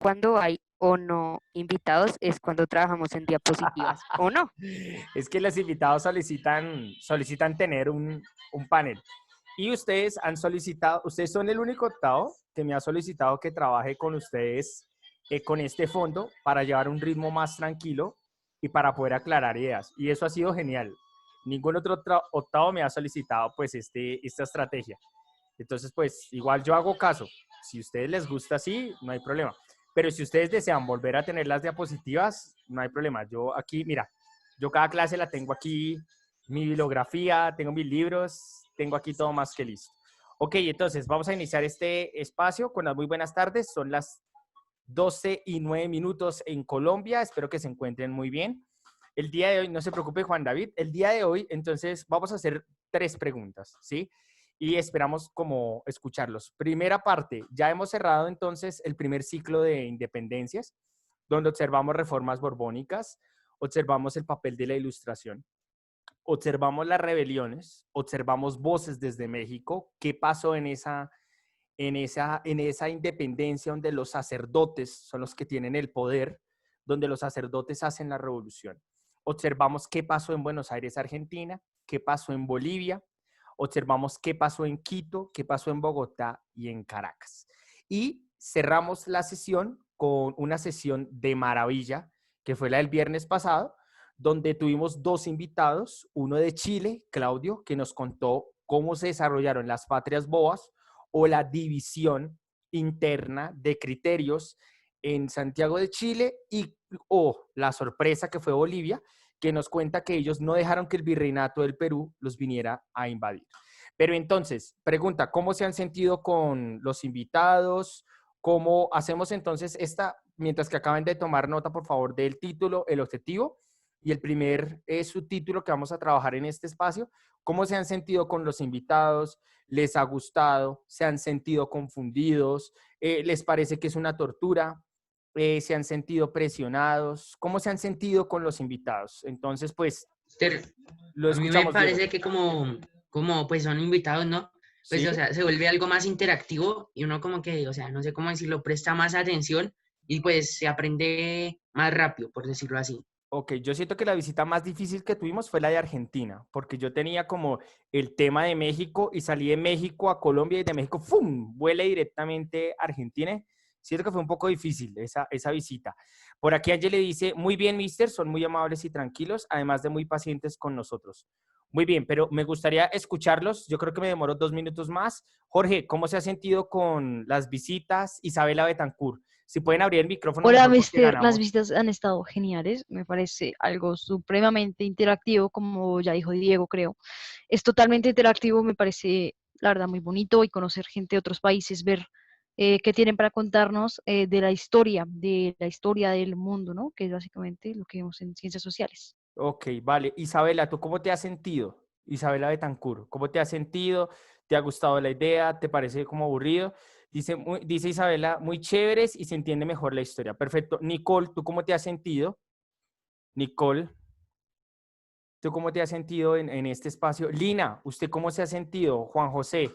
cuando hay o no invitados es cuando trabajamos en diapositivas, ¿o no? Es que los invitados solicitan tener un panel. Y ustedes han solicitado, ustedes son el único octavo que me ha solicitado que trabaje con ustedes con este fondo para llevar un ritmo más tranquilo y para poder aclarar ideas. Y eso ha sido genial. Ningún otro octavo me ha solicitado pues esta estrategia. Entonces pues igual yo hago caso. Si a ustedes les gusta así, no hay problema. Pero si ustedes desean volver a tener las diapositivas, no hay problema. Yo aquí, mira, yo cada clase la tengo aquí, mi bibliografía, tengo mis libros, tengo aquí todo más que listo. Ok, entonces vamos a iniciar este espacio con las muy buenas tardes. Son las 12:09 en Colombia. Espero que se encuentren muy bien. El día de hoy, no se preocupe Juan David, el día de hoy entonces vamos a hacer 3 preguntas, ¿sí? Y esperamos como escucharlos. Primera parte, ya hemos cerrado entonces el primer ciclo de independencias, donde observamos reformas borbónicas, observamos el papel de la ilustración, observamos las rebeliones, observamos voces desde México, qué pasó en esa independencia donde los sacerdotes son los que tienen el poder, donde los sacerdotes hacen la revolución. Observamos qué pasó en Buenos Aires, Argentina, qué pasó en Bolivia, observamos qué pasó en Quito, qué pasó en Bogotá y en Caracas. Y cerramos la sesión con una sesión de maravilla, que fue la del viernes pasado, donde tuvimos 2 invitados, uno de Chile, Claudio, que nos contó cómo se desarrollaron las patrias boas o la división interna de criterios en Santiago de Chile o la sorpresa que fue Bolivia, que nos cuenta que ellos no dejaron que el virreinato del Perú los viniera a invadir. Pero entonces, pregunta, ¿cómo se han sentido con los invitados? ¿Cómo hacemos entonces mientras que acaben de tomar nota, por favor, del título, el objetivo y el primer subtítulo que vamos a trabajar en este espacio? ¿Cómo se han sentido con los invitados? ¿Les ha gustado? ¿Se han sentido confundidos? ¿Les parece que es una tortura? ¿Se han sentido presionados? ¿Cómo se han sentido con los invitados? Entonces, pues, lo A mí me escuchamos, Diego. parece que como pues son invitados, ¿no? Pues, ¿Sí? o sea, se vuelve algo más interactivo y uno como que, o sea, no sé cómo decirlo, presta más atención y pues se aprende más rápido, por decirlo así. Ok, yo siento que la visita más difícil que tuvimos fue la de Argentina, porque yo tenía como el tema de México y salí de México a Colombia y de México, ¡fum!, vuelé directamente a Argentina. Siento que fue un poco difícil esa visita. Por aquí Ángel le dice, muy bien, mister, son muy amables y tranquilos, además de muy pacientes con nosotros. Muy bien, pero me gustaría escucharlos. Yo creo que me demoro 2 minutos más. Jorge, ¿cómo se ha sentido con las visitas? Isabela Betancourt, si pueden abrir el micrófono Hola, mejor porque mister. Las ganamos. visitas han estado geniales. Me parece algo supremamente interactivo, como ya dijo Diego, creo. Es totalmente interactivo, me parece, la verdad, muy bonito y conocer gente de otros países, ver qué tienen para contarnos de la historia del mundo, ¿no? Que es básicamente lo que vemos en ciencias sociales. Ok, vale. Isabela, ¿tú cómo te has sentido? Isabela Betancur, ¿cómo te has sentido? ¿Te ha gustado la idea? ¿Te parece como aburrido? Dice Isabela, muy chéveres y se entiende mejor la historia. Perfecto. Nicole, ¿tú cómo te has sentido? Nicole, ¿tú cómo te has sentido en este espacio? Lina, ¿usted cómo se ha sentido? Juan José,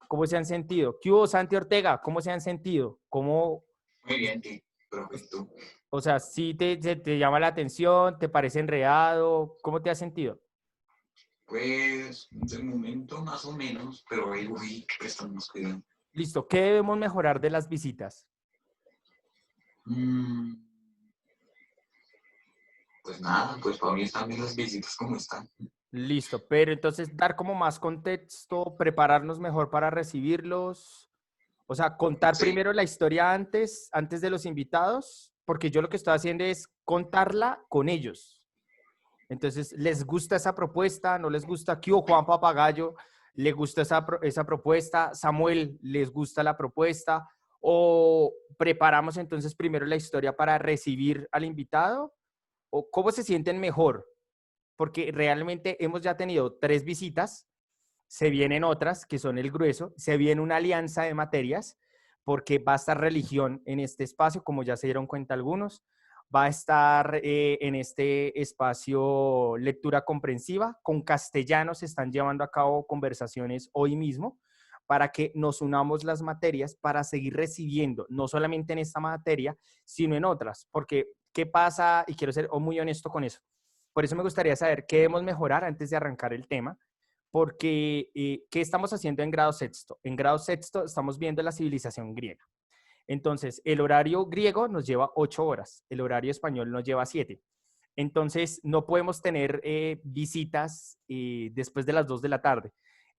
¿cómo se han sentido? ¿Qué hubo, Santi Ortega? ¿Cómo se han sentido? ¿Cómo, Muy bien, perfecto. o sea, sí te llama la atención? ¿Te parece enredado? ¿Cómo te has sentido? Pues de momento más o menos, pero ahí voy prestando cuidado. Listo. ¿Qué debemos mejorar de las visitas? Mm, pues nada, pues para mí están bien las visitas como están. Listo, pero entonces dar como más contexto, prepararnos mejor para recibirlos, o sea, contar Sí, primero la historia antes de los invitados, porque yo lo que estoy haciendo es contarla con ellos. Entonces, ¿les gusta esa propuesta? ¿No les gusta? ¿Qué hubo, Juan Papagayo? ¿Le gusta esa propuesta? ¿Samuel, les gusta la propuesta? ¿O preparamos entonces primero la historia para recibir al invitado? ¿O cómo se sienten mejor? Porque realmente hemos ya tenido 3 visitas, se vienen otras que son el grueso, se viene una alianza de materias, porque va a estar religión en este espacio, como ya se dieron cuenta algunos, va a estar en este espacio lectura comprensiva, con castellano se están llevando a cabo conversaciones hoy mismo, para que nos unamos las materias para seguir recibiendo, no solamente en esta materia, sino en otras. Porque, ¿qué pasa? Y quiero ser muy honesto con eso. Por eso me gustaría saber qué debemos mejorar antes de arrancar el tema, porque ¿qué estamos haciendo en grado sexto? En grado sexto estamos viendo la civilización griega. Entonces, el horario griego nos lleva 8 horas, el horario español nos lleva 7. Entonces, no podemos tener visitas después de las 2 de la tarde.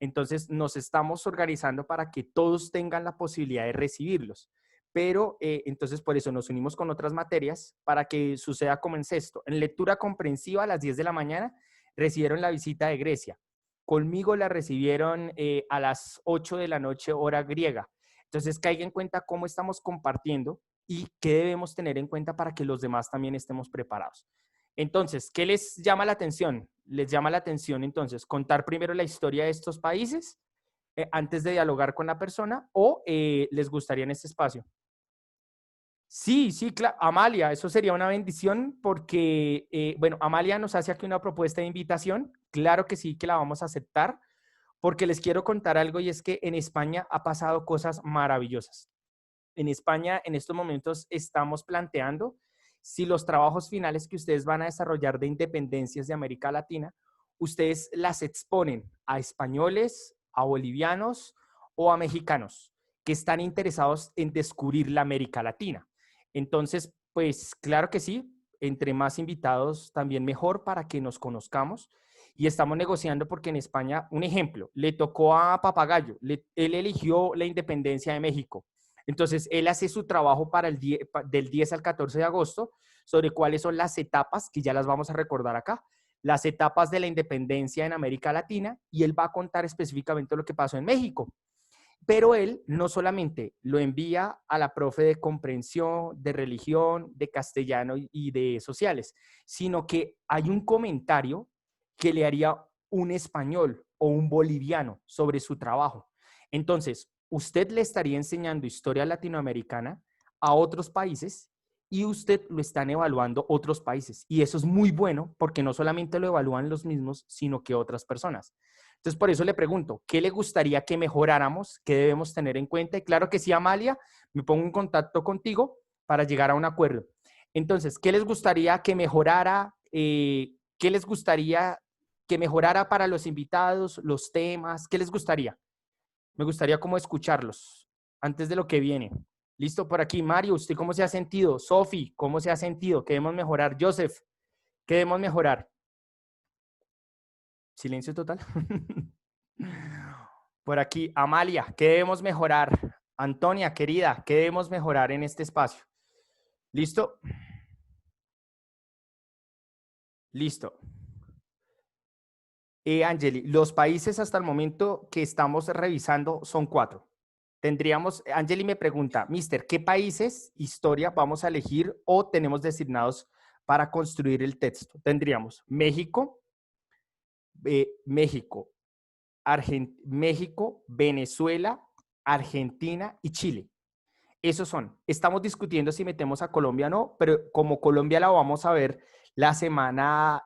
Entonces, nos estamos organizando para que todos tengan la posibilidad de recibirlos. Pero, entonces, por eso nos unimos con otras materias para que suceda como en sexto. En lectura comprensiva, a las 10 de la mañana, recibieron la visita de Grecia. Conmigo la recibieron a las 8 de la noche, hora griega. Entonces, caiga en cuenta cómo estamos compartiendo y qué debemos tener en cuenta para que los demás también estemos preparados. Entonces, ¿qué les llama la atención? Les llama la atención, entonces, contar primero la historia de estos países antes de dialogar con la persona o les gustaría en este espacio. Sí, sí, claro. Amalia, eso sería una bendición porque, bueno, Amalia nos hace aquí una propuesta de invitación. Claro que sí, que la vamos a aceptar porque les quiero contar algo y es que en España ha pasado cosas maravillosas. En España, en estos momentos, estamos planteando si los trabajos finales que ustedes van a desarrollar de independencias de América Latina, ustedes las exponen a españoles, a bolivianos o a mexicanos que están interesados en descubrir la América Latina. Entonces, pues claro que sí, entre más invitados también mejor para que nos conozcamos. Y estamos negociando porque en España, un ejemplo, le tocó a Papagayo, él eligió la independencia de México. Entonces, él hace su trabajo para del 10 al 14 de agosto sobre cuáles son las etapas, que ya las vamos a recordar acá, las etapas de la independencia en América Latina, y él va a contar específicamente lo que pasó en México. Pero él no solamente lo envía a la profe de comprensión, de religión, de castellano y de sociales, sino que hay un comentario que le haría un español o un boliviano sobre su trabajo. Entonces, usted le estaría enseñando historia latinoamericana a otros países y usted lo están evaluando otros países. Y eso es muy bueno porque no solamente lo evalúan los mismos, sino que otras personas. Entonces, por eso le pregunto, ¿qué le gustaría que mejoráramos? ¿Qué debemos tener en cuenta? Y claro que sí, Amalia, me pongo en contacto contigo para llegar a un acuerdo. Entonces, ¿qué les gustaría que mejorara? ¿Qué les gustaría que mejorara para los invitados, los temas? ¿Qué les gustaría? Me gustaría como escucharlos antes de lo que viene. Listo, por aquí. Mario, ¿usted cómo se ha sentido? Sofi, ¿cómo se ha sentido? ¿Qué debemos mejorar? Joseph, ¿qué debemos mejorar? Silencio total. Por aquí, Amalia, ¿qué debemos mejorar? Antonia, querida, ¿qué debemos mejorar en este espacio? ¿Listo? Listo. Angeli, los países hasta el momento que estamos revisando son 4. Tendríamos, Angeli me pregunta, Mister, ¿qué países, historia, vamos a elegir o tenemos designados para construir el texto? Tendríamos México, México, Venezuela, Argentina y Chile. Esos son. Estamos discutiendo si metemos a Colombia o no, pero como Colombia la vamos a ver la semana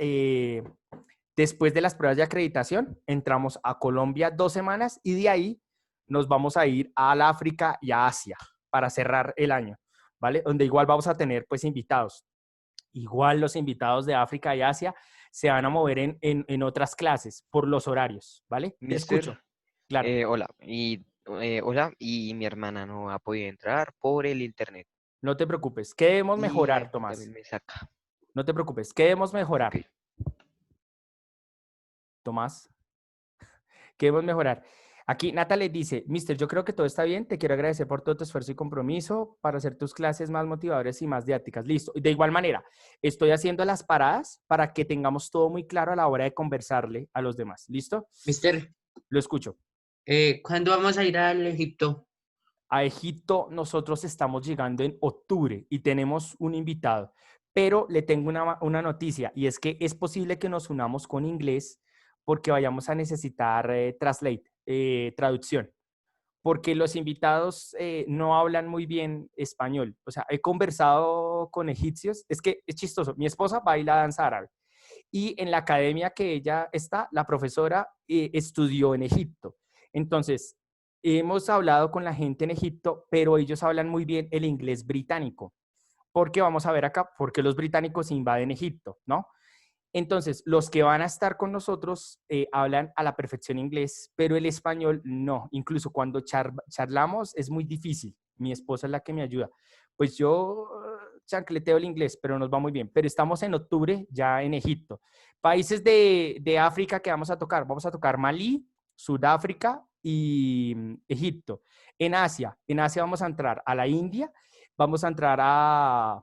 después de las pruebas de acreditación, entramos a Colombia 2 semanas y de ahí nos vamos a ir al África y a Asia para cerrar el año, ¿vale? Donde igual vamos a tener pues invitados. Igual los invitados de África y Asia se van a mover en otras clases por los horarios, ¿vale? Te Mister, escucho. Claro. hola, y mi hermana no ha podido entrar por el internet. No te preocupes. ¿Qué debemos mejorar, Tomás? También me saca. No te preocupes. ¿Qué debemos mejorar? Ok. Tomás, ¿qué debemos mejorar? Aquí Natalie dice, Mister, yo creo que todo está bien. Te quiero agradecer por todo tu esfuerzo y compromiso para hacer tus clases más motivadoras y más didácticas. Listo. De igual manera, estoy haciendo las paradas para que tengamos todo muy claro a la hora de conversarle a los demás. ¿Listo? Mister, Lo escucho. ¿cuándo vamos a ir al Egipto? A Egipto nosotros estamos llegando en octubre y tenemos un invitado, pero le tengo una noticia y es que es posible que nos unamos con inglés porque vayamos a necesitar traducción, porque los invitados no hablan muy bien español. O sea, he conversado con egipcios, es que es chistoso, mi esposa baila danza árabe y en la academia que ella está, la profesora estudió en Egipto. Entonces, hemos hablado con la gente en Egipto, pero ellos hablan muy bien el inglés británico, porque vamos a ver acá, porque los británicos invaden Egipto, ¿no? Entonces, los que van a estar con nosotros hablan a la perfección inglés, pero el español no. Incluso cuando charlamos es muy difícil. Mi esposa es la que me ayuda. Pues yo chancleteo el inglés, pero nos va muy bien. Pero estamos en octubre ya en Egipto. Países de África que vamos a tocar Malí, Sudáfrica y Egipto. En Asia vamos a entrar a la India, vamos a entrar a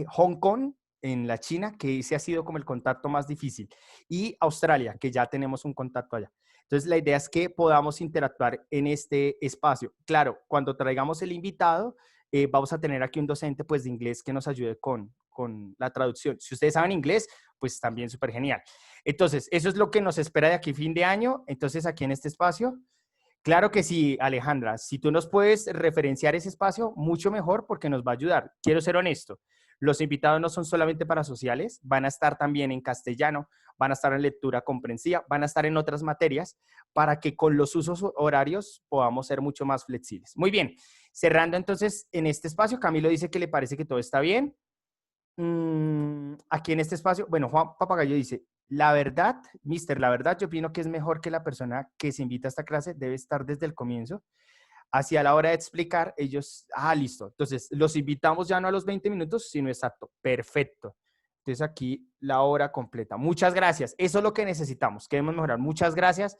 Hong Kong, en la China, que ese ha sido como el contacto más difícil, y Australia, que ya tenemos un contacto allá. Entonces, la idea es que podamos interactuar en este espacio. Claro, cuando traigamos el invitado, vamos a tener aquí un docente pues, de inglés que nos ayude con la traducción. Si ustedes saben inglés, pues también súper genial. Entonces, eso es lo que nos espera de aquí fin de año. Entonces, aquí en este espacio, claro que sí, Alejandra. Si tú nos puedes referenciar ese espacio, mucho mejor porque nos va a ayudar. Quiero ser honesto. Los invitados no son solamente para sociales, van a estar también en castellano, van a estar en lectura comprensiva, van a estar en otras materias para que con los usos horarios podamos ser mucho más flexibles. Muy bien, cerrando entonces en este espacio, Camilo dice que le parece que todo está bien. Aquí en este espacio, bueno, Juan Papagayo dice, la verdad, mister, la verdad yo opino que es mejor que la persona que se invita a esta clase debe estar desde el comienzo. Hacia la hora de explicar, ellos, listo. Entonces, los invitamos ya no a los 20 minutos, sino exacto. Perfecto. Entonces, aquí la hora completa. Muchas gracias. Eso es lo que necesitamos. Queremos mejorar. Muchas gracias.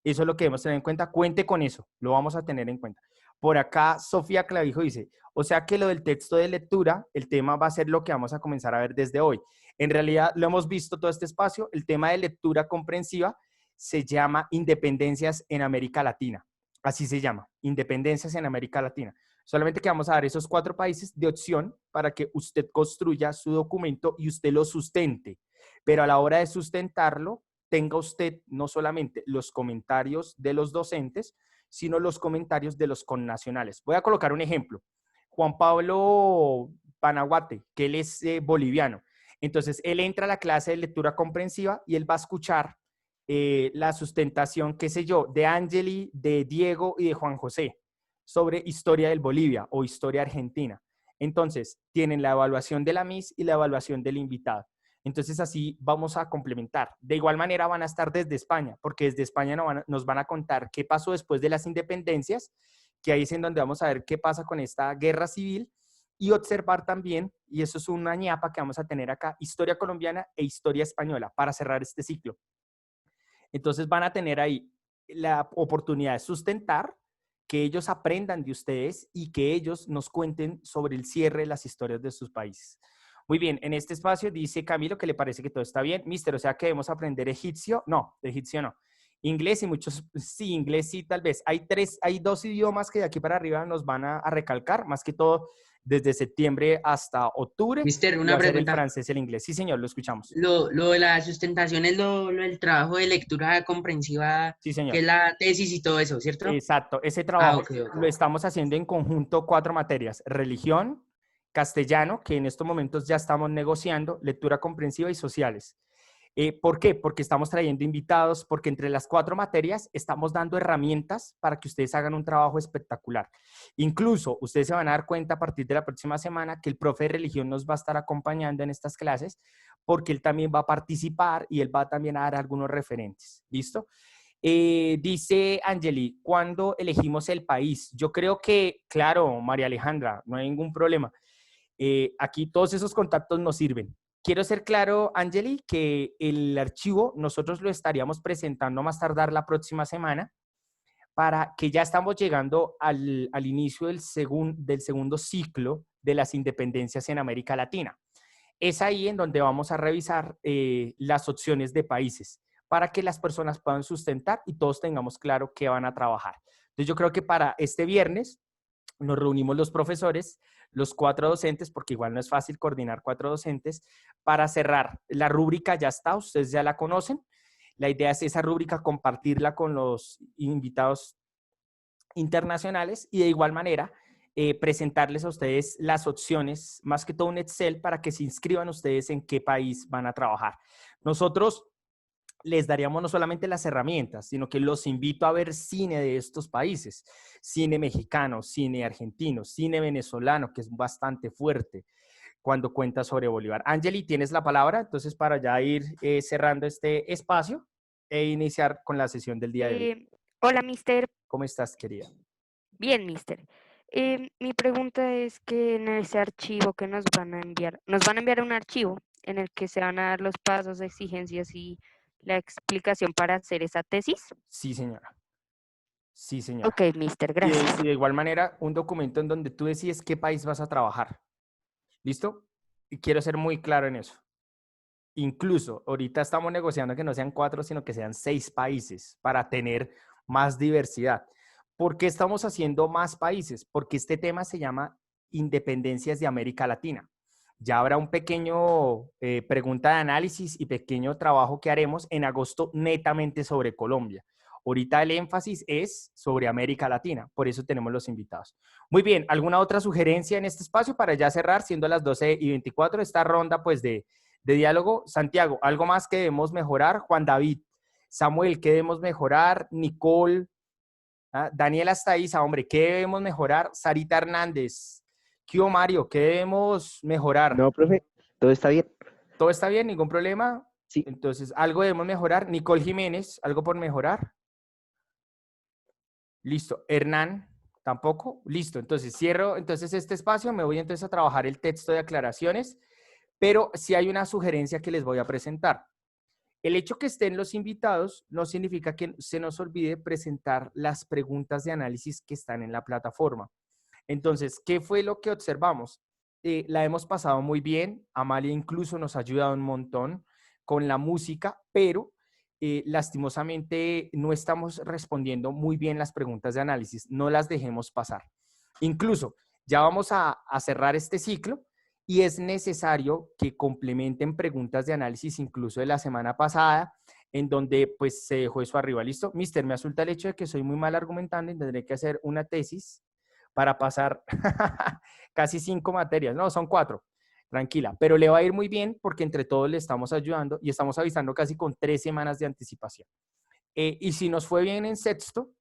Eso es lo que debemos tener en cuenta. Cuente con eso. Lo vamos a tener en cuenta. Por acá, Sofía Clavijo dice, o sea que lo del texto de lectura, el tema va a ser lo que vamos a comenzar a ver desde hoy. En realidad, lo hemos visto todo este espacio. El tema de lectura comprensiva se llama Independencias en América Latina. Así se llama, Independencias en América Latina. Solamente que vamos a dar esos 4 países de opción para que usted construya su documento y usted lo sustente. Pero a la hora de sustentarlo, tenga usted no solamente los comentarios de los docentes, sino los comentarios de los connacionales. Voy a colocar un ejemplo. Juan Pablo Panaguate, que él es boliviano. Entonces, él entra a la clase de lectura comprensiva y él va a escuchar la sustentación, qué sé yo, de Angeli, de Diego y de Juan José sobre historia del Bolivia o historia argentina. Entonces, tienen la evaluación de la Miss y la evaluación del invitado. Entonces, así vamos a complementar. De igual manera van a estar desde España, porque desde España nos van a contar qué pasó después de las independencias, que ahí es en donde vamos a ver qué pasa con esta guerra civil y observar también, y eso es una ñapa que vamos a tener acá, historia colombiana e historia española para cerrar este ciclo. Entonces van a tener ahí la oportunidad de sustentar, que ellos aprendan de ustedes y que ellos nos cuenten sobre el cierre de las historias de sus países. Muy bien, en este espacio dice Camilo que le parece que todo está bien. Mister, o sea que debemos aprender egipcio. No, de egipcio no. Inglés y muchos, sí, inglés sí, tal vez. Hay 2 idiomas que de aquí para arriba nos van a recalcar, más que todo desde septiembre hasta octubre. Mister, Y una va a ser el pregunta. francés y el inglés. Sí, señor, lo escuchamos. Lo de la sustentación es lo del trabajo de lectura comprensiva, Sí, señor. que es la tesis y todo eso, ¿cierto? Exacto, ese trabajo Ok. lo estamos haciendo en conjunto 4 materias, religión, castellano, que en estos momentos ya estamos negociando, lectura comprensiva y sociales. ¿Por qué? Porque estamos trayendo invitados, porque entre las 4 materias estamos dando herramientas para que ustedes hagan un trabajo espectacular. Incluso ustedes se van a dar cuenta a partir de la próxima semana que el profe de religión nos va a estar acompañando en estas clases, porque él también va a participar y él va también a dar algunos referentes. ¿Listo? Dice Angeli, ¿cuándo elegimos el país? Yo creo que, claro, María Alejandra, no hay ningún problema. Aquí todos esos contactos nos sirven. Quiero ser claro, Angeli, que el archivo nosotros lo estaríamos presentando más tardar la próxima semana para que ya estamos llegando al inicio del segundo ciclo de las independencias en América Latina. Es ahí en donde vamos a revisar las opciones de países para que las personas puedan sustentar y todos tengamos claro qué van a trabajar. Entonces yo creo que para este viernes nos reunimos los profesores, los 4 docentes, porque igual no es fácil coordinar 4 docentes, para cerrar. La rúbrica ya está, ustedes ya la conocen. La idea es esa rúbrica compartirla con los invitados internacionales y de igual manera presentarles a ustedes las opciones, más que todo un Excel, para que se inscriban ustedes en qué país van a trabajar. Nosotros les daríamos no solamente las herramientas, sino que los invito a ver cine de estos países. Cine mexicano, cine argentino, cine venezolano, que es bastante fuerte cuando cuenta sobre Bolívar. Angeli, tienes la palabra, entonces para ya ir cerrando este espacio e iniciar con la sesión del día de hoy. Hola, mister. ¿Cómo estás, querida? Bien, mister. Mi pregunta es que en ese archivo que nos van a enviar un archivo en el que se van a dar los pasos, exigencias y la explicación para hacer esa tesis. Sí, señora. Sí, señora. Ok, mister, Y gracias. de igual manera, un documento en donde tú decides qué país vas a trabajar. ¿Listo? Y quiero ser muy claro en eso. Incluso ahorita estamos negociando que no sean 4, sino que sean 6 países para tener más diversidad. ¿Por qué estamos haciendo más países? Porque este tema se llama Independencias de América Latina. Ya habrá un pequeño pregunta de análisis y pequeño trabajo que haremos en agosto netamente sobre Colombia. Ahorita el énfasis es sobre América Latina, por eso tenemos los invitados. Muy bien, ¿alguna otra sugerencia en este espacio para ya cerrar, siendo las 12:24, esta ronda pues de diálogo? Santiago, ¿algo más que debemos mejorar? Juan David, Samuel, ¿qué debemos mejorar? Nicole, Daniela está ahí, hombre, ¿qué debemos mejorar? Sarita Hernández, ¿qué hubo, Mario? ¿Qué debemos mejorar? No, profe, todo está bien. ¿Todo está bien? ¿Ningún problema? Sí. Entonces, ¿algo debemos mejorar? Nicole Jiménez, ¿algo por mejorar? Listo. Hernán, ¿tampoco? Listo. Entonces, cierro entonces este espacio. Me voy entonces a trabajar el texto de aclaraciones, pero sí hay una sugerencia que les voy a presentar. El hecho que estén los invitados no significa que se nos olvide presentar las preguntas de análisis que están en la plataforma. Entonces, ¿qué fue lo que observamos? La hemos pasado muy bien. Amalia incluso nos ha ayudado un montón con la música, pero lastimosamente no estamos respondiendo muy bien las preguntas de análisis. No las dejemos pasar. Incluso ya vamos a cerrar este ciclo y es necesario que complementen preguntas de análisis incluso de la semana pasada, en donde pues se dejó eso arriba. ¿Listo? Mister, me asusta el hecho de que soy muy mal argumentando y tendré que hacer una tesis para pasar casi 5 materias. No, son 4. Tranquila, pero le va a ir muy bien porque entre todos le estamos ayudando y estamos avisando casi con 3 semanas de anticipación. Y si nos fue bien en sexto,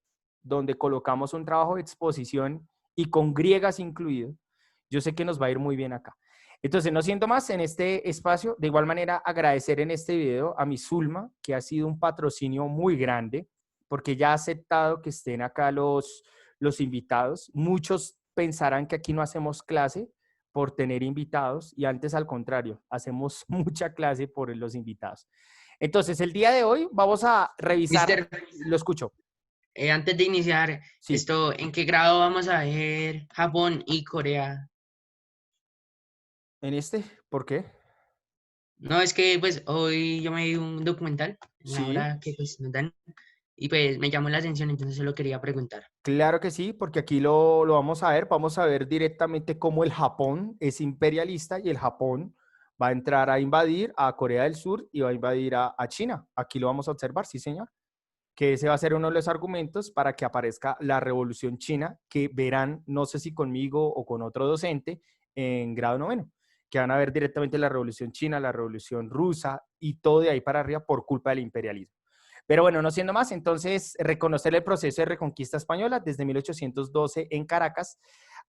donde colocamos un trabajo de exposición y con griegas incluido, yo sé que nos va a ir muy bien acá. Entonces, no siento más en este espacio. De igual manera, agradecer en este video a mi Zulma, que ha sido un patrocinio muy grande, porque ya ha aceptado que estén acá los invitados. Muchos pensarán que aquí no hacemos clase por tener invitados y antes al contrario, hacemos mucha clase por los invitados. Entonces, el día de hoy vamos a revisar. Mister, lo escucho. Antes de iniciar Sí. esto, ¿en qué grado vamos a ver Japón y Corea? ¿En este? ¿Por qué? No, es que pues hoy yo me vi un documental, en la Sí. hora que pues nos dan, y pues me llamó la atención, entonces se lo quería preguntar. Claro que sí, porque aquí lo vamos a ver directamente cómo el Japón es imperialista y el Japón va a entrar a invadir a Corea del Sur y va a invadir a China. Aquí lo vamos a observar, sí señor, que ese va a ser uno de los argumentos para que aparezca la revolución china, que verán, no sé si conmigo o con otro docente, en grado 9, que van a ver directamente la revolución china, la revolución rusa y todo de ahí para arriba por culpa del imperialismo. Pero bueno, no siendo más, entonces reconocer el proceso de reconquista española desde 1812 en Caracas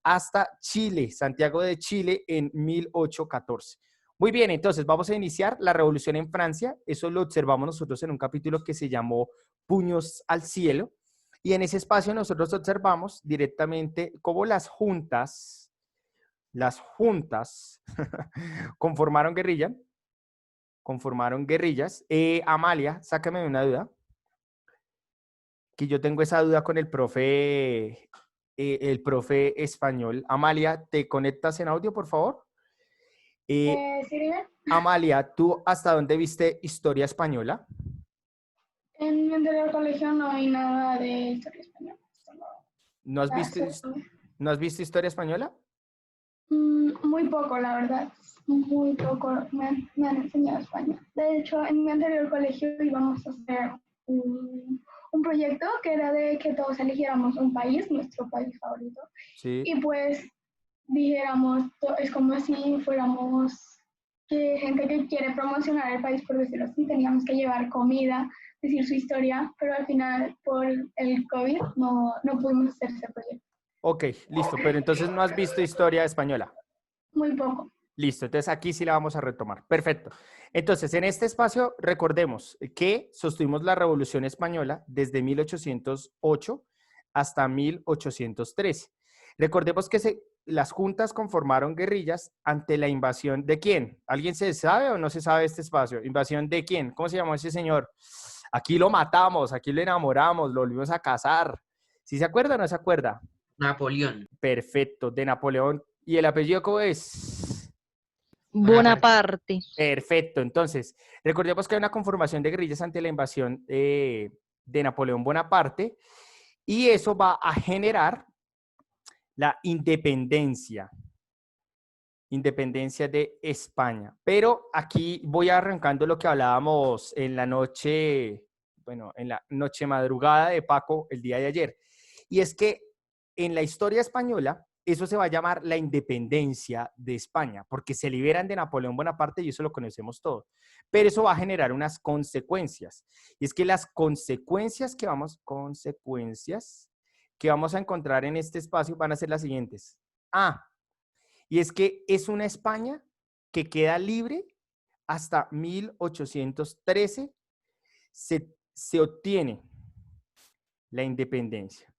hasta Chile, Santiago de Chile en 1814. Muy bien, entonces vamos a iniciar la revolución en Francia. Eso lo observamos nosotros en un capítulo que se llamó Puños al Cielo. Y en ese espacio nosotros observamos directamente cómo las juntas conformaron guerrillas. Amalia, sácame una duda, que yo tengo esa duda con el profe español. Amalia, ¿te conectas en audio, por favor? Sí, dime. Amalia, ¿tú hasta dónde viste historia española? En mi anterior colegio no hay nada de historia española. ¿No has visto historia española? Muy poco, la verdad. Muy poco me han enseñado español. De hecho, en mi anterior colegio íbamos a hacer un proyecto que era de que todos eligiéramos un país, nuestro país favorito. Sí. Y pues dijéramos, es como si fuéramos que gente que quiere promocionar el país, por decirlo así, teníamos que llevar comida, decir su historia, pero al final por el COVID no pudimos hacer ese proyecto. Ok, listo, pero entonces no has visto historia española. Muy poco. Listo, entonces aquí sí la vamos a retomar. Perfecto. Entonces, en este espacio recordemos que sostuvimos la Revolución Española desde 1808 hasta 1813. Recordemos que las juntas conformaron guerrillas ante la invasión ¿de quién? ¿Alguien se sabe o no se sabe este espacio? ¿Invasión de quién? ¿Cómo se llamó ese señor? Aquí lo matamos, aquí lo enamoramos, lo volvimos a casar. ¿Sí se acuerda o no se acuerda? Napoleón. Perfecto, de Napoleón. ¿Y el apellido cómo es? Bonaparte. Perfecto. Entonces, recordemos que hay una conformación de guerrillas ante la invasión de Napoleón Bonaparte y eso va a generar la independencia de España. Pero aquí voy arrancando lo que hablábamos en la noche, bueno, en la noche madrugada de Paco el día de ayer. Y es que en la historia española, eso se va a llamar la independencia de España, porque se liberan de Napoleón Bonaparte y eso lo conocemos todos. Pero eso va a generar unas consecuencias. Y es que las consecuencias que vamos a encontrar en este espacio van a ser las siguientes. Y es que es una España que queda libre hasta 1813, se obtiene la independencia.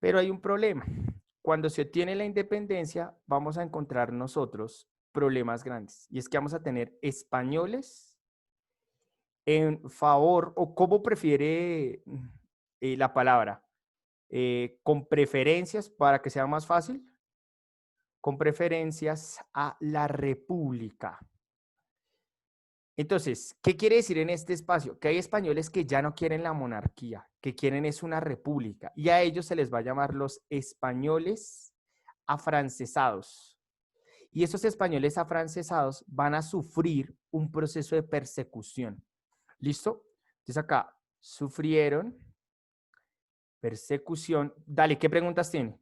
Pero hay un problema. Cuando se obtiene la independencia, vamos a encontrar nosotros problemas grandes. Y es que vamos a tener españoles en favor, o cómo prefiere la palabra, con preferencias para que sea más fácil, con preferencias a la república. Entonces, ¿qué quiere decir en este espacio? Que hay españoles que ya no quieren la monarquía, que quieren es una república, y a ellos se les va a llamar los españoles afrancesados. Y esos españoles afrancesados van a sufrir un proceso de persecución. ¿Listo? Entonces acá, sufrieron persecución. Dale, ¿qué preguntas tiene?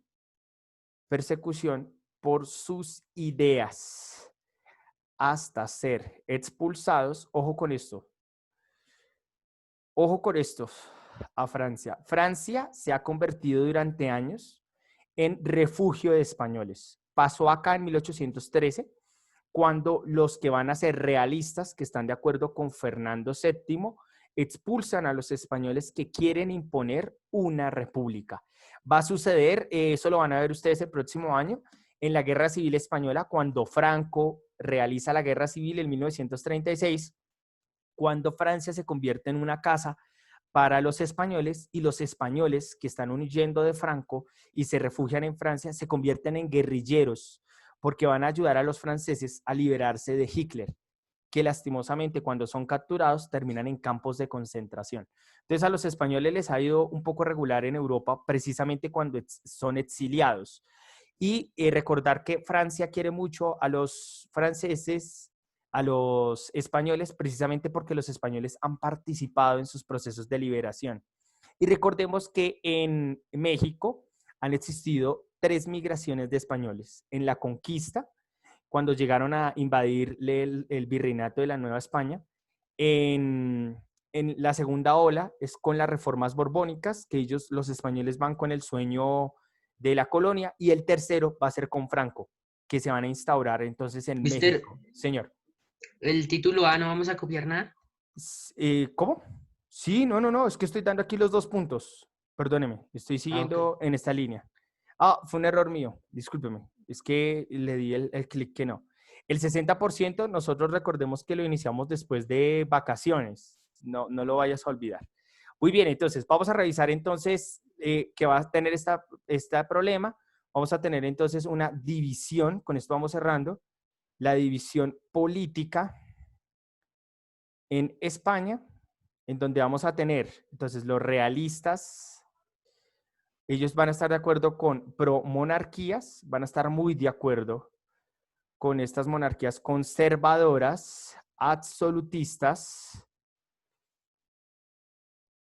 Persecución por sus ideas hasta ser expulsados. Ojo con esto. Ojo con esto a Francia. Francia se ha convertido durante años en refugio de españoles. Pasó acá en 1813, cuando los que van a ser realistas, que están de acuerdo con Fernando VII, expulsan a los españoles que quieren imponer una república. Va a suceder, eso lo van a ver ustedes el próximo año, en la Guerra Civil Española, cuando Franco realiza la Guerra Civil en 1936, cuando Francia se convierte en una casa para los españoles y los españoles que están huyendo de Franco y se refugian en Francia se convierten en guerrilleros porque van a ayudar a los franceses a liberarse de Hitler, que lastimosamente cuando son capturados terminan en campos de concentración. Entonces a los españoles les ha ido un poco regular en Europa precisamente cuando son exiliados. Y recordar que Francia quiere mucho a los franceses, a los españoles, precisamente porque los españoles han participado en sus procesos de liberación. Y recordemos que en México han existido 3 migraciones de españoles. En la conquista, cuando llegaron a invadir el virreinato de la Nueva España. En la segunda ola es con las reformas borbónicas, que ellos, los españoles, van con el sueño de la colonia, y el tercero va a ser con Franco, que se van a instaurar entonces en México. Señor. ¿El título A no vamos a copiar nada? ¿Cómo? Sí, no, es que estoy dando aquí los 2 puntos. Perdóneme, estoy siguiendo en esta línea. Fue un error mío, discúlpeme. Es que le di el clic que no. El 60% nosotros recordemos que lo iniciamos después de vacaciones. No lo vayas a olvidar. Muy bien, entonces vamos a revisar entonces que va a tener este problema. Vamos a tener entonces una división, con esto vamos cerrando, la división política en España, en donde vamos a tener entonces los realistas. Ellos van a estar de acuerdo con pro-monarquías, van a estar muy de acuerdo con estas monarquías conservadoras, absolutistas,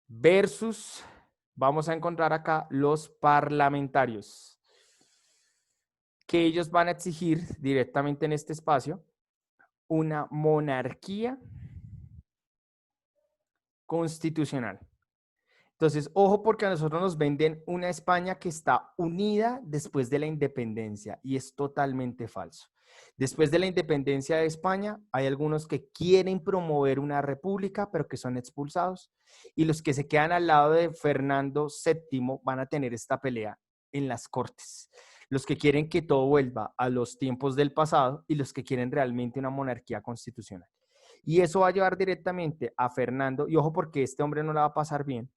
versus, vamos a encontrar acá, los parlamentarios, que ellos van a exigir directamente en este espacio una monarquía constitucional. Entonces, ojo porque a nosotros nos venden una España que está unida después de la independencia y es totalmente falso. Después de la independencia de España, hay algunos que quieren promover una república, pero que son expulsados. Y los que se quedan al lado de Fernando VII van a tener esta pelea en las cortes. Los que quieren que todo vuelva a los tiempos del pasado y los que quieren realmente una monarquía constitucional. Y eso va a llevar directamente a Fernando, y ojo porque este hombre no la va a pasar bien,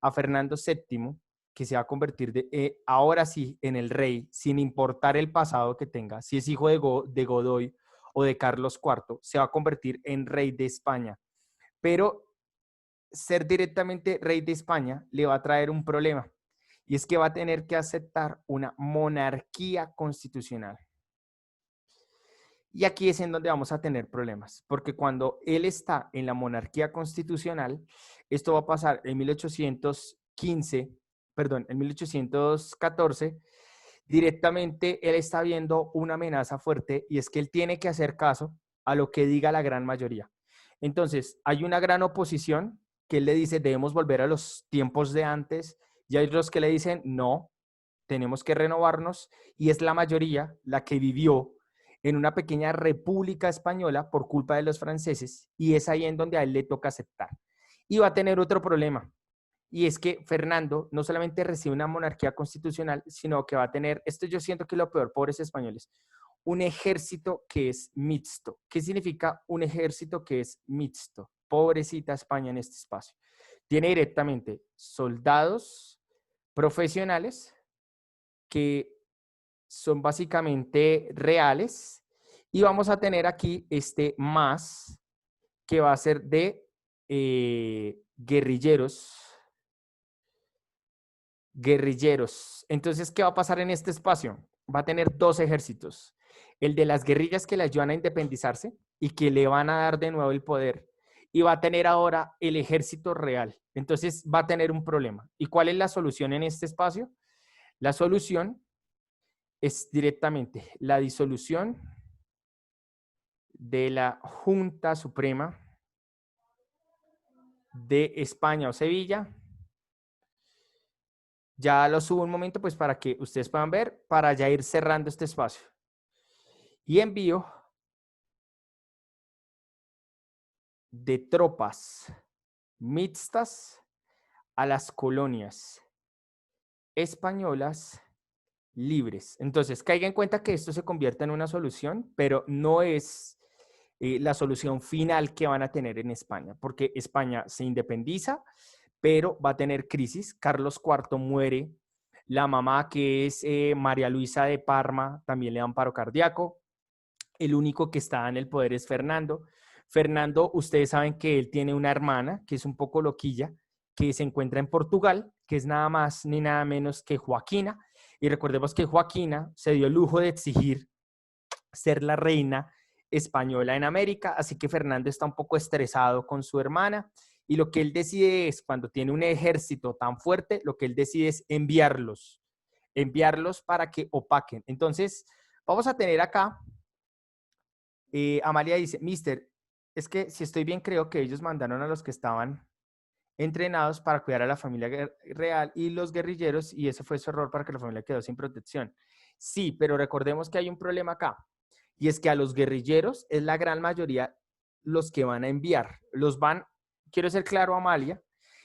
a Fernando VII, que se va a convertir ahora sí en el rey, sin importar el pasado que tenga, si es hijo de Godoy o de Carlos IV, se va a convertir en rey de España. Pero ser directamente rey de España le va a traer un problema, y es que va a tener que aceptar una monarquía constitucional. Y aquí es en donde vamos a tener problemas, porque cuando él está en la monarquía constitucional, esto va a pasar en 1814, directamente él está viendo una amenaza fuerte y es que él tiene que hacer caso a lo que diga la gran mayoría. Entonces, hay una gran oposición que él le dice, debemos volver a los tiempos de antes, y hay otros que le dicen, no, tenemos que renovarnos, y es la mayoría la que vivió en una pequeña república española por culpa de los franceses, y es ahí en donde a él le toca aceptar. Y va a tener otro problema, y es que Fernando no solamente recibe una monarquía constitucional, sino que va a tener, esto yo siento que es lo peor, pobres españoles, un ejército que es mixto. ¿Qué significa un ejército que es mixto? Pobrecita España en este espacio. Tiene directamente soldados profesionales que son básicamente reales, y vamos a tener aquí este más que va a ser de guerrilleros. Entonces, ¿qué va a pasar en este espacio? Va a tener dos ejércitos, el de las guerrillas que le ayudan a independizarse y que le van a dar de nuevo el poder, y va a tener ahora el ejército real. Entonces va a tener un problema. ¿Y cuál es la solución en este espacio? La solución es directamente la disolución de la Junta Suprema de España o Sevilla. Ya lo subo un momento pues para que ustedes puedan ver, para ya ir cerrando este espacio. Y envío de tropas mixtas a las colonias españolas libres. Entonces, caiga en cuenta que esto se convierte en una solución, pero no es la solución final que van a tener en España, porque España se independiza, pero va a tener crisis. Carlos IV muere, la mamá que es María Luisa de Parma también le da un paro cardíaco, el único que está en el poder es Fernando. Fernando, ustedes saben que él tiene una hermana que es un poco loquilla, que se encuentra en Portugal, que es nada más ni nada menos que Joaquina. Y recordemos que Joaquina se dio el lujo de exigir ser la reina española en América, así que Fernando está un poco estresado con su hermana, y lo que él decide es, cuando tiene un ejército tan fuerte, lo que él decide es enviarlos para que opaquen. Entonces, vamos a tener acá, Amalia dice, Mister, es que si estoy bien, creo que ellos mandaron a los que estaban entrenados para cuidar a la familia real y los guerrilleros, y ese fue su error para que la familia quedó sin protección. Sí, pero recordemos que hay un problema acá, y es que a los guerrilleros es la gran mayoría los que van a enviar. Quiero ser claro, Amalia,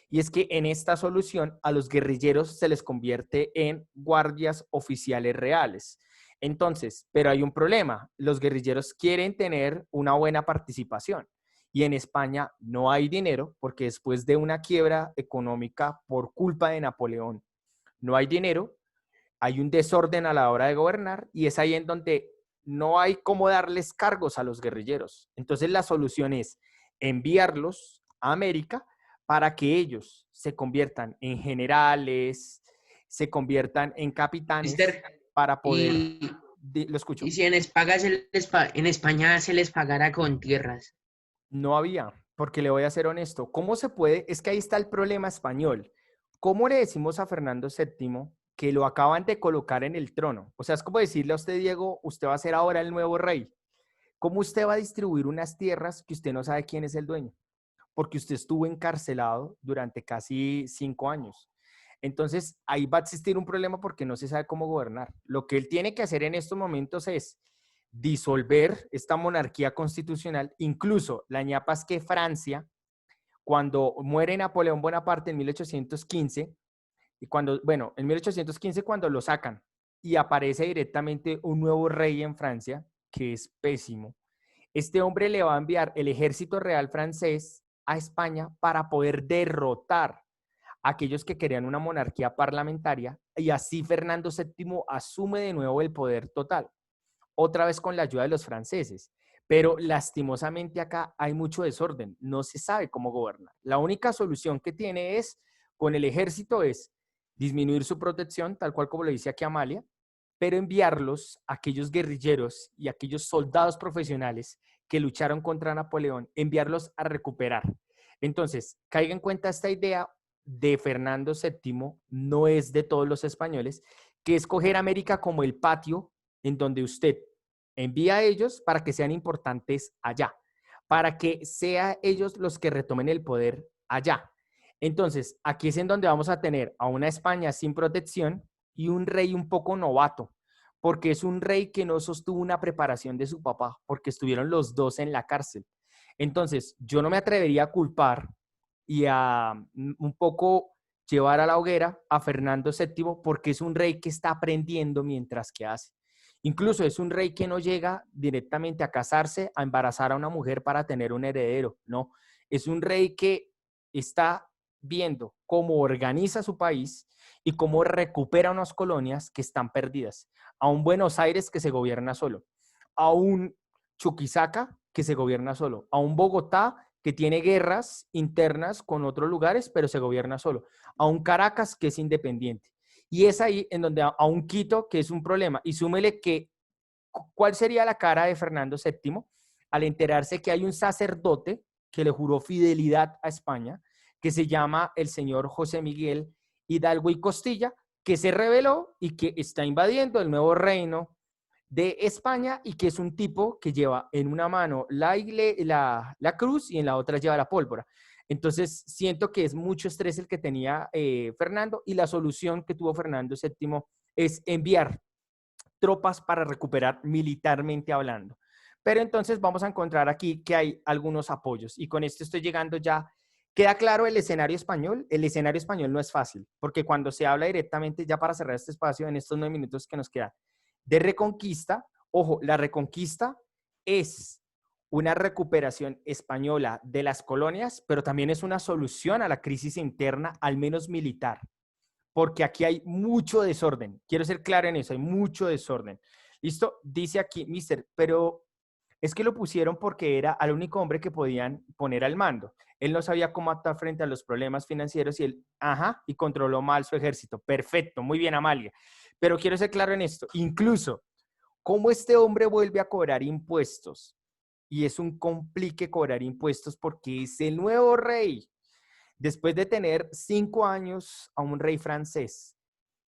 y es que en esta solución a los guerrilleros se les convierte en guardias oficiales reales. Entonces, pero hay un problema, los guerrilleros quieren tener una buena participación. Y en España no hay dinero porque después de una quiebra económica por culpa de Napoleón, no hay dinero, hay un desorden a la hora de gobernar, y es ahí en donde no hay cómo darles cargos a los guerrilleros. Entonces la solución es enviarlos a América para que ellos se conviertan en generales, se conviertan en capitanes, Mister, para poder... y, Lo escucho. y si en España se les pagara con tierras. No había, porque le voy a ser honesto. ¿Cómo se puede? Es que ahí está el problema español. ¿Cómo le decimos a Fernando VII que lo acaban de colocar en el trono? O sea, es como decirle a usted, Diego, usted va a ser ahora el nuevo rey. ¿Cómo usted va a distribuir unas tierras que usted no sabe quién es el dueño? Porque usted estuvo encarcelado durante casi 5 años. Entonces, ahí va a existir un problema porque no se sabe cómo gobernar. Lo que él tiene que hacer en estos momentos es disolver esta monarquía constitucional. Incluso la ñapa es que Francia, cuando muere Napoleón Bonaparte en 1815, y en 1815 cuando lo sacan y aparece directamente un nuevo rey en Francia, que es pésimo, este hombre le va a enviar el ejército real francés a España para poder derrotar a aquellos que querían una monarquía parlamentaria y así Fernando VII asume de nuevo el poder total, otra vez con la ayuda de los franceses. Pero lastimosamente acá hay mucho desorden, no se sabe cómo gobernar. La única solución que tiene es, con el ejército, es disminuir su protección, tal cual como lo dice aquí Amalia, pero enviarlos a aquellos guerrilleros y aquellos soldados profesionales que lucharon contra Napoleón, enviarlos a recuperar. Entonces, caiga en cuenta esta idea de Fernando VII, no es de todos los españoles, que es coger América como el patio en donde usted envía a ellos para que sean importantes allá, para que sean ellos los que retomen el poder allá. Entonces, aquí es en donde vamos a tener a una España sin protección y un rey un poco novato, porque es un rey que no sostuvo una preparación de su papá, porque estuvieron los dos en la cárcel. Entonces, yo no me atrevería a culpar y a un poco llevar a la hoguera a Fernando VII, porque es un rey que está aprendiendo mientras que hace. Incluso es un rey que no llega directamente a casarse, a embarazar a una mujer para tener un heredero, no. Es un rey que está viendo cómo organiza su país y cómo recupera unas colonias que están perdidas. A un Buenos Aires que se gobierna solo, a un Chuquisaca que se gobierna solo, a un Bogotá que tiene guerras internas con otros lugares, pero se gobierna solo, a un Caracas que es independiente. Y es ahí en donde a un Quito que es un problema. Y súmele que, ¿cuál sería la cara de Fernando VII al enterarse que hay un sacerdote que le juró fidelidad a España, que se llama el señor José Miguel Hidalgo y Costilla, que se rebeló y que está invadiendo el nuevo reino de España y que es un tipo que lleva en una mano la cruz y en la otra lleva la pólvora? Entonces, siento que es mucho estrés el que tenía Fernando, y la solución que tuvo Fernando VII es enviar tropas para recuperar militarmente hablando. Pero entonces vamos a encontrar aquí que hay algunos apoyos, y con esto estoy llegando ya. ¿Queda claro el escenario español? El escenario español no es fácil, porque cuando se habla directamente, ya para cerrar este espacio en estos 9 minutos que nos quedan, de reconquista, ojo, la reconquista es una recuperación española de las colonias, pero también es una solución a la crisis interna, al menos militar, porque aquí hay mucho desorden. Quiero ser claro en eso, hay mucho desorden. ¿Listo? Dice aquí, mister, pero es que lo pusieron porque era al único hombre que podían poner al mando. Él no sabía cómo actuar frente a los problemas financieros y él, y controló mal su ejército. Perfecto, muy bien, Amalia. Pero quiero ser claro en esto, incluso cómo este hombre vuelve a cobrar impuestos. Y es un complique cobrar impuestos porque es el nuevo rey. Después de tener 5 años a un rey francés,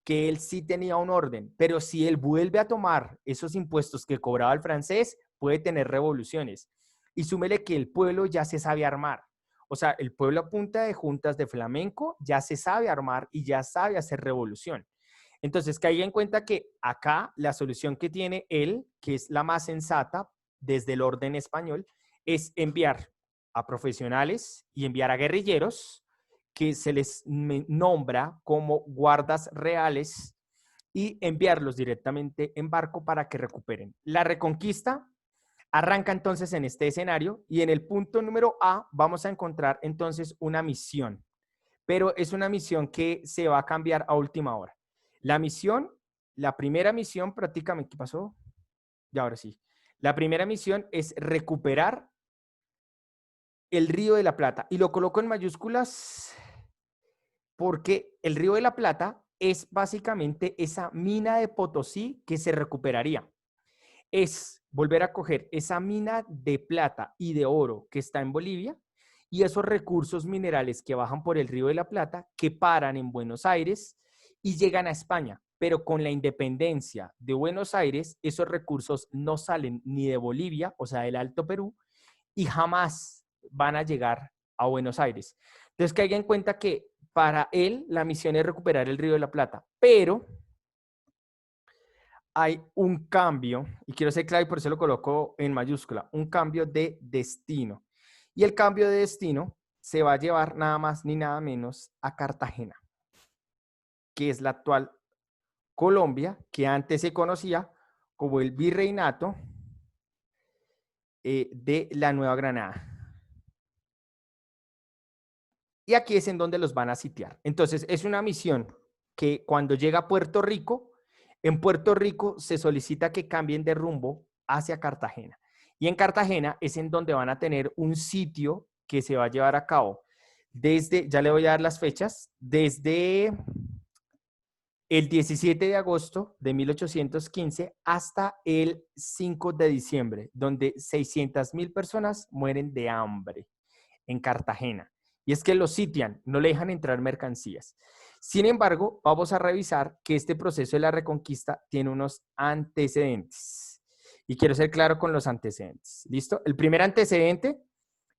que él sí tenía un orden, pero si él vuelve a tomar esos impuestos que cobraba el francés, puede tener revoluciones. Y súmele que el pueblo ya se sabe armar. O sea, el pueblo a punta de juntas de flamenco ya se sabe armar y ya sabe hacer revolución. Entonces, caiga en cuenta que acá la solución que tiene él, que es la más sensata desde el orden español, es enviar a profesionales y enviar a guerrilleros que se les nombra como guardas reales y enviarlos directamente en barco para que recuperen. La reconquista arranca entonces en este escenario, y en el punto número A vamos a encontrar entonces una misión, pero es una misión que se va a cambiar a última hora. La misión, la primera misión prácticamente, ¿qué pasó? Ya, ahora sí. La primera misión es recuperar el Río de la Plata, y lo coloco en mayúsculas porque el Río de la Plata es básicamente esa mina de Potosí que se recuperaría. Es volver a coger esa mina de plata y de oro que está en Bolivia y esos recursos minerales que bajan por el Río de la Plata, que paran en Buenos Aires y llegan a España. Pero con la independencia de Buenos Aires, esos recursos no salen ni de Bolivia, o sea, del Alto Perú, y jamás van a llegar a Buenos Aires. Entonces, que haya en cuenta que para él la misión es recuperar el Río de la Plata, pero hay un cambio, y quiero ser claro y por eso lo coloco en mayúscula, un cambio de destino. Y el cambio de destino se va a llevar nada más ni nada menos a Cartagena, que es la actual Colombia, que antes se conocía como el Virreinato de la Nueva Granada. Y aquí es en donde los van a sitiar. Entonces, es una misión que cuando llega a Puerto Rico, en Puerto Rico se solicita que cambien de rumbo hacia Cartagena. Y en Cartagena es en donde van a tener un sitio que se va a llevar a cabo desde, ya le voy a dar las fechas, desde el 17 de agosto de 1815 hasta el 5 de diciembre, donde 600,000 personas mueren de hambre en Cartagena. Y es que los sitian, no le dejan entrar mercancías. Sin embargo, vamos a revisar que este proceso de la reconquista tiene unos antecedentes. Y quiero ser claro con los antecedentes. ¿Listo? El primer antecedente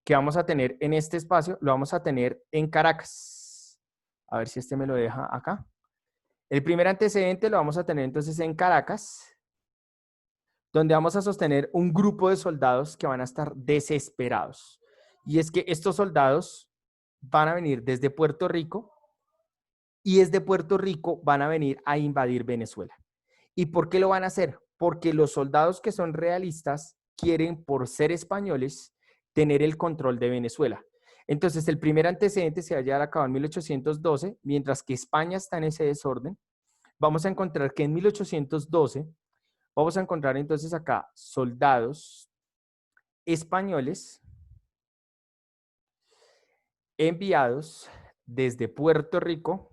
que vamos a tener en este espacio lo vamos a tener en Caracas. A ver si este me lo deja acá. El primer antecedente lo vamos a tener entonces en Caracas, donde vamos a sostener un grupo de soldados que van a estar desesperados. Y es que estos soldados van a venir desde Puerto Rico y desde Puerto Rico van a venir a invadir Venezuela. ¿Y por qué lo van a hacer? Porque los soldados que son realistas quieren, por ser españoles, tener el control de Venezuela. Entonces, el primer antecedente se va a llevar a cabo en 1812, mientras que España está en ese desorden. Vamos a encontrar que en 1812, vamos a encontrar entonces acá soldados españoles enviados desde Puerto Rico.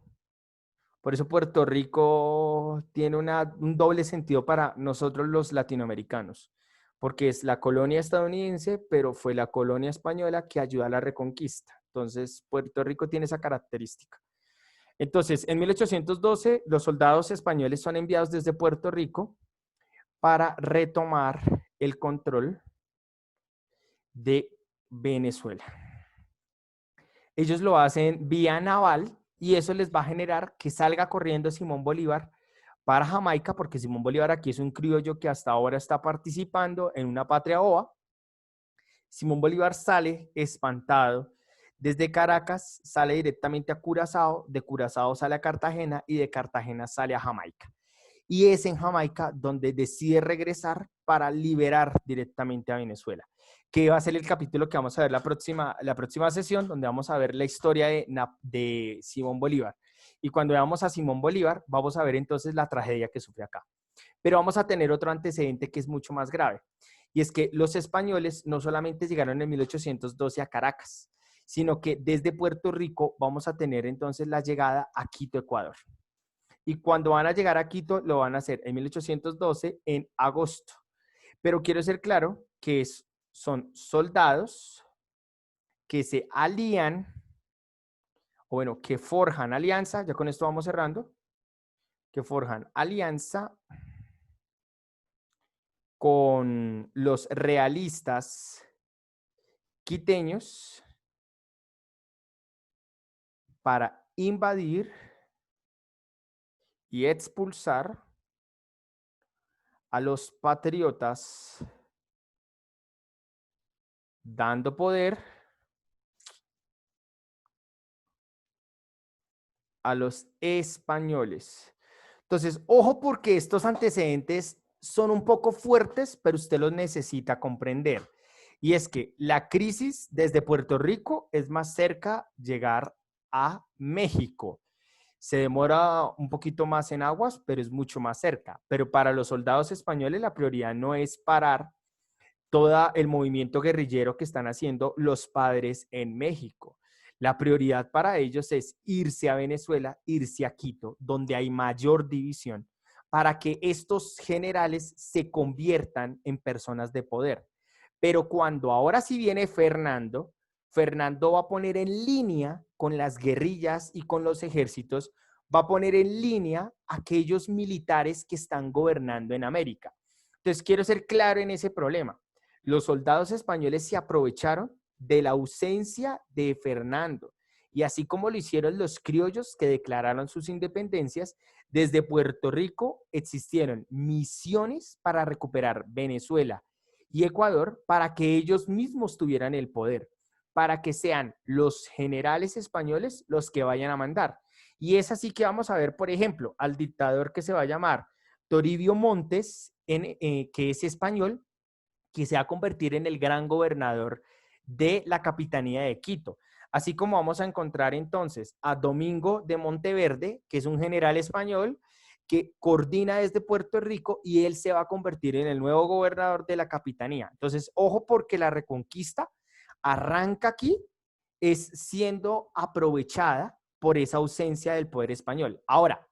Por eso Puerto Rico tiene un doble sentido para nosotros los latinoamericanos, porque es la colonia estadounidense, pero fue la colonia española que ayuda a la reconquista. Entonces, Puerto Rico tiene esa característica. Entonces, en 1812, los soldados españoles son enviados desde Puerto Rico para retomar el control de Venezuela. Ellos lo hacen vía naval y eso les va a generar que salga corriendo Simón Bolívar para Jamaica, porque Simón Bolívar aquí es un criollo que hasta ahora está participando en una patria boba. Simón Bolívar sale espantado desde Caracas, sale directamente a Curazao, de Curazao sale a Cartagena y de Cartagena sale a Jamaica. Y es en Jamaica donde decide regresar para liberar directamente a Venezuela, que va a ser el capítulo que vamos a ver la próxima sesión, donde vamos a ver la historia de Simón Bolívar. Y cuando veamos a Simón Bolívar, vamos a ver entonces la tragedia que sufre acá. Pero vamos a tener otro antecedente que es mucho más grave. Y es que los españoles no solamente llegaron en 1812 a Caracas, sino que desde Puerto Rico vamos a tener entonces la llegada a Quito, Ecuador. Y cuando van a llegar a Quito, lo van a hacer en 1812, en agosto. Pero quiero ser claro que son soldados que se alían, o bueno, que forjan alianza, ya con esto vamos cerrando, que forjan alianza con los realistas quiteños para invadir y expulsar a los patriotas, dando poder a los españoles. Entonces, ojo porque estos antecedentes son un poco fuertes, pero usted los necesita comprender. Y es que la crisis desde Puerto Rico es más cerca llegar a México. Se demora un poquito más en aguas, pero es mucho más cerca. Pero para los soldados españoles la prioridad no es parar todo el movimiento guerrillero que están haciendo los padres en México. La prioridad para ellos es irse a Venezuela, irse a Quito, donde hay mayor división, para que estos generales se conviertan en personas de poder. Pero cuando ahora sí viene Fernando va a poner en línea con las guerrillas y con los ejércitos, va a poner en línea aquellos militares que están gobernando en América. Entonces, quiero ser claro en ese problema. Los soldados españoles se aprovecharon de la ausencia de Fernando. Y así como lo hicieron los criollos que declararon sus independencias, desde Puerto Rico existieron misiones para recuperar Venezuela y Ecuador para que ellos mismos tuvieran el poder, para que sean los generales españoles los que vayan a mandar. Y es así que vamos a ver, por ejemplo, al dictador que se va a llamar Toribio Montes, que es español, que se va a convertir en el gran gobernador de la capitanía de Quito. Así como vamos a encontrar entonces a Domingo de Monteverde, que es un general español que coordina desde Puerto Rico y él se va a convertir en el nuevo gobernador de la capitanía. Entonces, ojo porque la reconquista arranca aquí, es siendo aprovechada por esa ausencia del poder español. Ahora,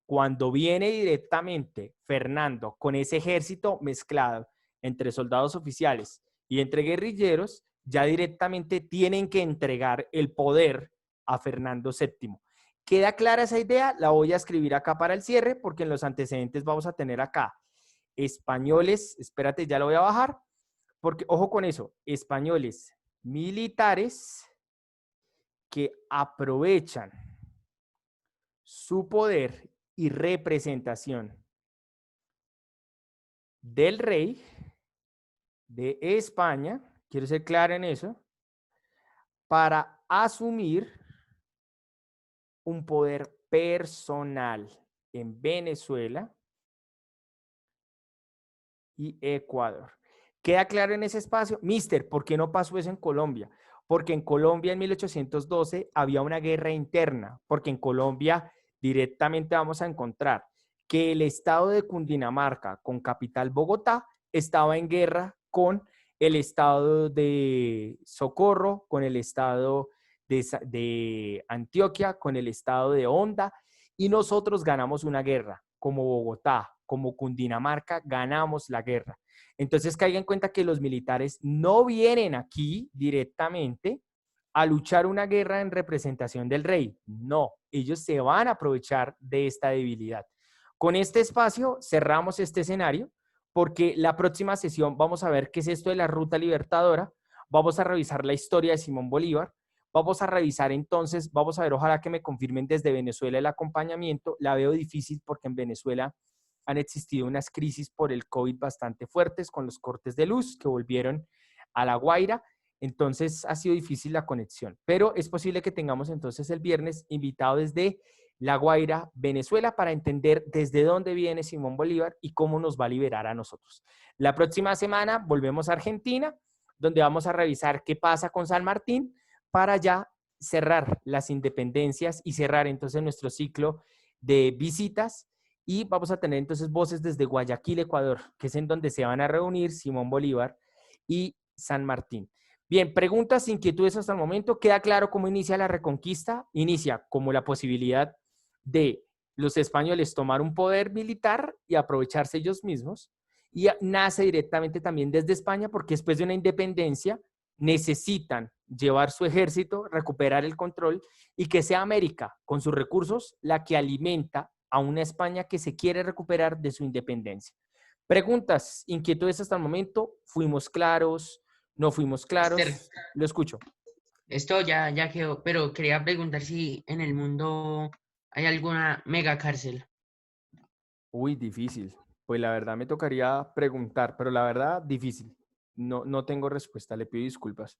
cuando viene directamente Fernando con ese ejército mezclado entre soldados oficiales y entre guerrilleros, ya directamente tienen que entregar el poder a Fernando VII. ¿Queda clara esa idea? La voy a escribir acá para el cierre porque en los antecedentes vamos a tener acá españoles, espérate, ya lo voy a bajar, porque ojo con eso, españoles militares que aprovechan su poder y representación del rey de España, quiero ser clara en eso, para asumir un poder personal en Venezuela y Ecuador. ¿Queda claro en ese espacio? Mister, ¿por qué no pasó eso en Colombia? Porque en Colombia en 1812 había una guerra interna, porque en Colombia directamente vamos a encontrar que el estado de Cundinamarca, con capital Bogotá, estaba en guerra con el estado de Socorro, con el estado de Antioquia, con el estado de Honda, y nosotros ganamos una guerra, como Bogotá, como Cundinamarca, ganamos la guerra. Entonces, caigan en cuenta que los militares no vienen aquí directamente a luchar una guerra en representación del rey. No, ellos se van a aprovechar de esta debilidad. Con este espacio cerramos este escenario porque la próxima sesión vamos a ver qué es esto de la Ruta Libertadora, vamos a revisar la historia de Simón Bolívar, vamos a revisar entonces, vamos a ver, ojalá que me confirmen desde Venezuela el acompañamiento. La veo difícil porque en Venezuela han existido unas crisis por el COVID bastante fuertes con los cortes de luz que volvieron a La Guaira. Entonces ha sido difícil la conexión, pero es posible que tengamos entonces el viernes invitado desde La Guaira, Venezuela, para entender desde dónde viene Simón Bolívar y cómo nos va a liberar a nosotros. La próxima semana volvemos a Argentina, donde vamos a revisar qué pasa con San Martín para ya cerrar las independencias y cerrar entonces nuestro ciclo de visitas. Y vamos a tener entonces voces desde Guayaquil, Ecuador, que es en donde se van a reunir Simón Bolívar y San Martín. Bien, preguntas, inquietudes hasta el momento. ¿Queda claro cómo inicia la reconquista? Inicia como la posibilidad de los españoles tomar un poder militar y aprovecharse ellos mismos. Y nace directamente también desde España porque después de una independencia necesitan llevar su ejército, recuperar el control y que sea América, con sus recursos, la que alimenta a una España que se quiere recuperar de su independencia. Preguntas, inquietudes hasta el momento. ¿Fuimos claros? ¿No fuimos claros? Lo escucho. Esto ya quedó, pero quería preguntar si en el mundo hay alguna mega cárcel. Uy, difícil. Pues la verdad me tocaría preguntar, pero la verdad difícil. No tengo respuesta, le pido disculpas.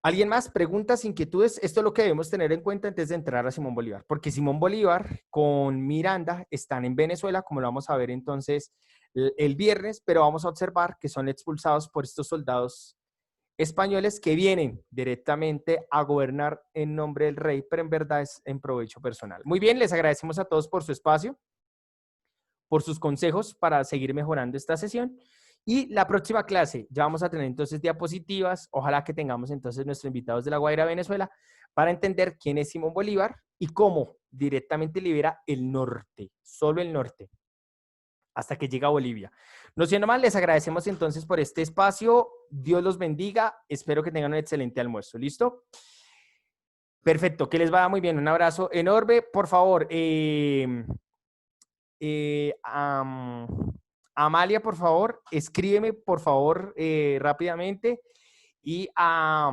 ¿Alguien más? ¿Preguntas, inquietudes? Esto es lo que debemos tener en cuenta antes de entrar a Simón Bolívar, porque Simón Bolívar con Miranda están en Venezuela, como lo vamos a ver entonces el viernes, pero vamos a observar que son expulsados por estos soldados españoles que vienen directamente a gobernar en nombre del rey, pero en verdad es en provecho personal. Muy bien, les agradecemos a todos por su espacio, por sus consejos para seguir mejorando esta sesión. Y la próxima clase ya vamos a tener entonces diapositivas. Ojalá que tengamos entonces nuestros invitados de La Guaira, Venezuela, para entender quién es Simón Bolívar y cómo directamente libera el norte, solo el norte, hasta que llega a Bolivia. No siendo más, les agradecemos entonces por este espacio. Dios los bendiga. Espero que tengan un excelente almuerzo. ¿Listo? Perfecto, que les vaya muy bien. Un abrazo enorme. Por favor, Amalia, por favor, escríbeme, por favor, rápidamente. Y a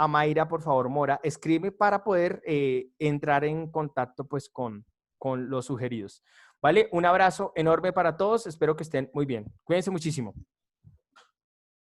Mayra, por favor, Mora, escríbeme para poder entrar en contacto pues con los sugeridos. ¿Vale? Un abrazo enorme para todos. Espero que estén muy bien. Cuídense muchísimo.